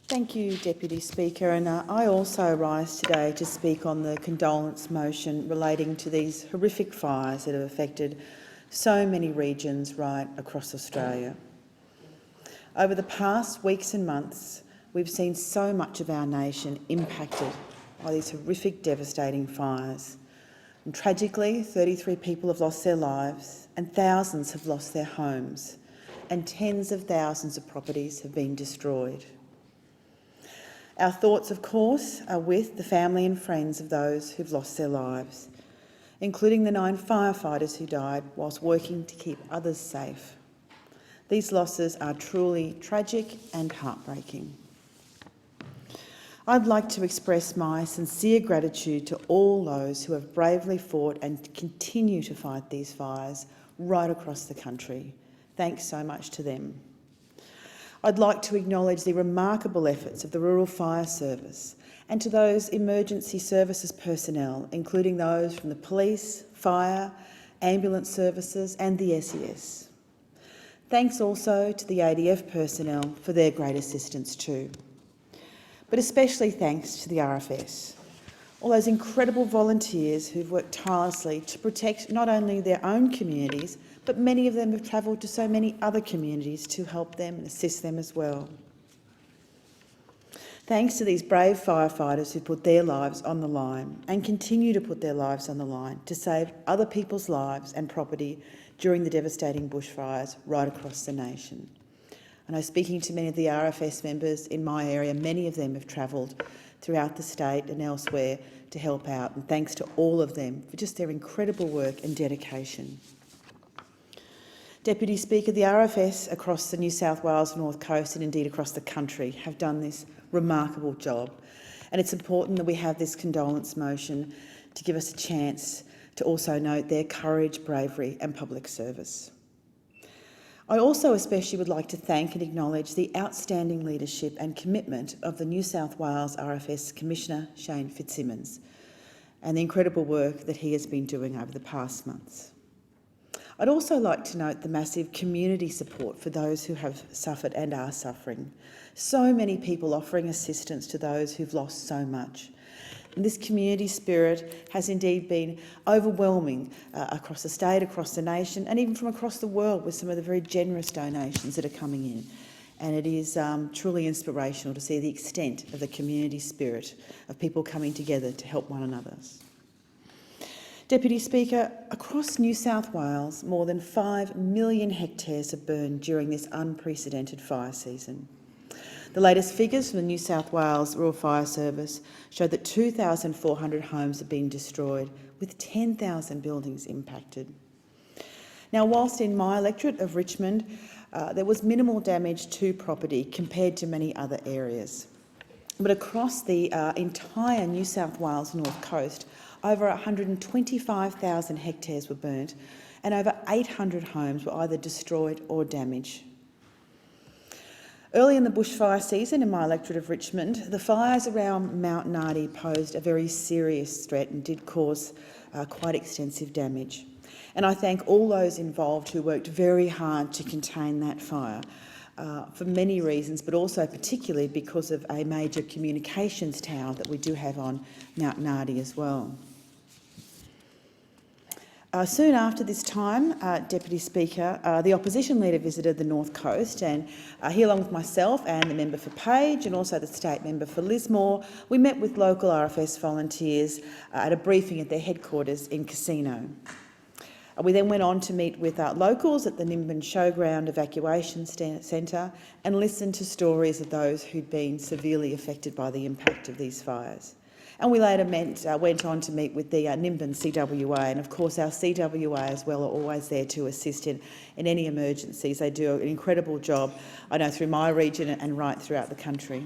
Thank you, Deputy Speaker, and I also rise today to speak on the condolence motion relating to these horrific fires that have affected so many regions right across Australia. Over the past weeks and months, we've seen so much of our nation impacted by these horrific, devastating fires. And tragically, 33 people have lost their lives and thousands have lost their homes, and tens of thousands of properties have been destroyed. Our thoughts, of course, are with the family and friends of those who've lost their lives, including the 9 firefighters who died whilst working to keep others safe. These losses are truly tragic and heartbreaking. I'd like to express my sincere gratitude to all those who have bravely fought and continue to fight these fires right across the country. Thanks so much to them. I'd like to acknowledge the remarkable efforts of the Rural Fire Service and to those emergency services personnel, including those from the police, fire, ambulance services and the SES. Thanks also to the ADF personnel for their great assistance too. But especially thanks to the RFS, all those incredible volunteers who've worked tirelessly to protect not only their own communities, but many of them have travelled to so many other communities to help them and assist them as well. Thanks to these brave firefighters who put their lives on the line and continue to put their lives on the line to save other people's lives and property during the devastating bushfires right across the nation. I know, speaking to many of the RFS members in my area, many of them have travelled throughout the state and elsewhere to help out, and thanks to all of them for just their incredible work and dedication. Deputy Speaker, the RFS across the New South Wales North Coast and indeed across the country have done this remarkable job, and it's important that we have this condolence motion to give us a chance to also note their courage, bravery and public service. I also especially would like to thank and acknowledge the outstanding leadership and commitment of the New South Wales RFS Commissioner Shane Fitzsimmons and the incredible work that he has been doing over the past months. I'd also like to note the massive community support for those who have suffered and are suffering. So many people offering assistance to those who've lost so much. And this community spirit has indeed been overwhelming across the state, across the nation, and even from across the world with some of the very generous donations that are coming in. And it is truly inspirational to see the extent of the community spirit of people coming together to help one another. Deputy Speaker, across New South Wales, more than 5 million hectares have burned during this unprecedented fire season. The latest figures from the New South Wales Rural Fire Service show that 2,400 homes have been destroyed, with 10,000 buildings impacted. Now, whilst in my electorate of Richmond, there was minimal damage to property compared to many other areas. But across the entire New South Wales North Coast, over 125,000 hectares were burnt and over 800 homes were either destroyed or damaged. Early in the bushfire season in my electorate of Richmond, the fires around Mount Nardi posed a very serious threat and did cause quite extensive damage. And I thank all those involved who worked very hard to contain that fire for many reasons, but also particularly because of a major communications tower that we do have on Mount Nardi as well. Soon after this time, Deputy Speaker, the opposition leader visited the North Coast, and he, along with myself and the member for Page and also the state member for Lismore, we met with local RFS volunteers at a briefing at their headquarters in Casino. We then went on to meet with locals at the Nimbin Showground Evacuation Centre and listened to stories of those who'd been severely affected by the impact of these fires. And we later went on to meet with the Nimbin CWA, and of course our CWA as well are always there to assist in any emergencies. They do an incredible job, I know, through my region and right throughout the country.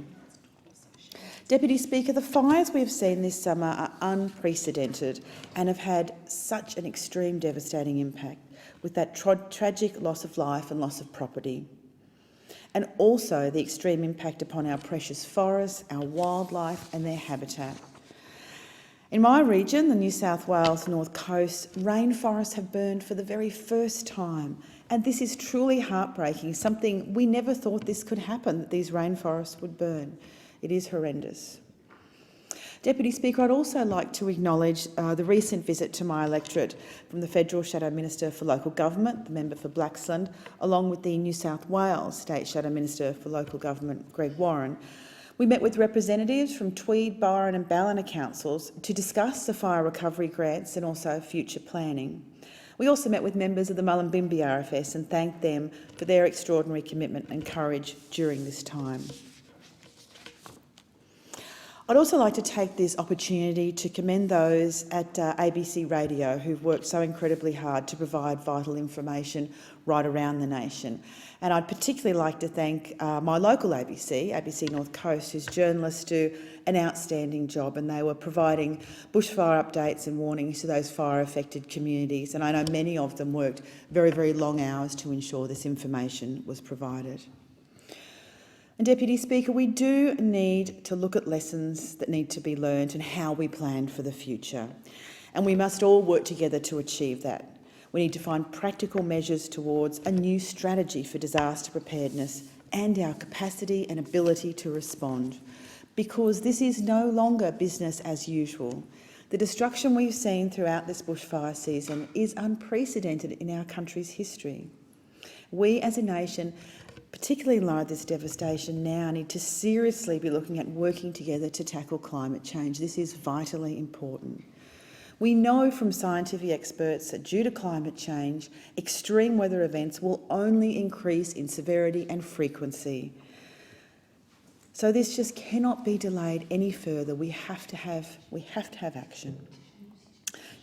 Deputy Speaker, the fires we've seen this summer are unprecedented and have had such an extreme devastating impact, with that tragic loss of life and loss of property. And also the extreme impact upon our precious forests, our wildlife and their habitat. In my region, the New South Wales North Coast, rainforests have burned for the very first time, and this is truly heartbreaking, something we never thought this could happen, that these rainforests would burn. It is horrendous. Deputy Speaker, I'd also like to acknowledge the recent visit to my electorate from the Federal Shadow Minister for Local Government, the member for Blaxland, along with the New South Wales State Shadow Minister for Local Government, Greg Warren. We met with representatives from Tweed, Byron and Ballina councils to discuss the fire recovery grants and also future planning. We also met with members of the Mullumbimby RFS and thanked them for their extraordinary commitment and courage during this time. I'd also like to take this opportunity to commend those at ABC Radio who've worked so incredibly hard to provide vital information right around the nation. And I'd particularly like to thank my local ABC North Coast, whose journalists do an outstanding job, and they were providing bushfire updates and warnings to those fire-affected communities. And I know many of them worked very, very long hours to ensure this information was provided. And Deputy Speaker, we do need to look at lessons that need to be learned and how we plan for the future. And we must all work together to achieve that. We need to find practical measures towards a new strategy for disaster preparedness and our capacity and ability to respond, because this is no longer business as usual. The destruction we've seen throughout this bushfire season is unprecedented in our country's history. We as a nation, particularly in light of this devastation now, need to seriously be looking at working together to tackle climate change. This is vitally important. We know from scientific experts that due to climate change, extreme weather events will only increase in severity and frequency. So this just cannot be delayed any further. We have to have action.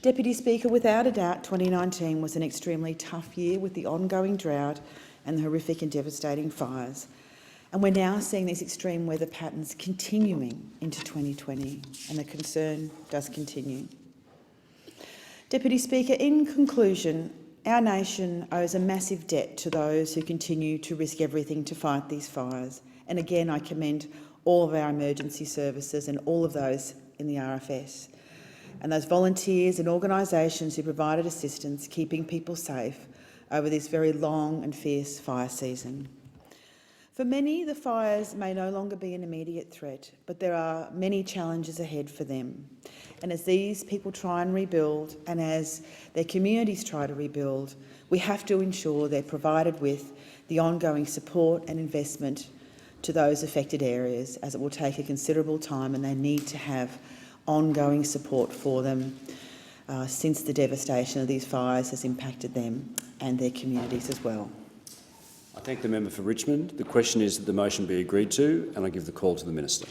Deputy Speaker, without a doubt, 2019 was an extremely tough year with the ongoing drought and the horrific and devastating fires. And we're now seeing these extreme weather patterns continuing into 2020, and the concern does continue. Deputy Speaker, in conclusion, our nation owes a massive debt to those who continue to risk everything to fight these fires. And again, I commend all of our emergency services and all of those in the RFS, and those volunteers and organisations who provided assistance keeping people safe over this very long and fierce fire season. For many, the fires may no longer be an immediate threat, but there are many challenges ahead for them. And as these people try and rebuild, and as their communities try to rebuild, we have to ensure they're provided with the ongoing support and investment to those affected areas, as it will take a considerable time and they need to have ongoing support for them since the devastation of these fires has impacted them and their communities as well. I thank the member for Richmond. The question is that the motion be agreed to, and I give the call to the Minister.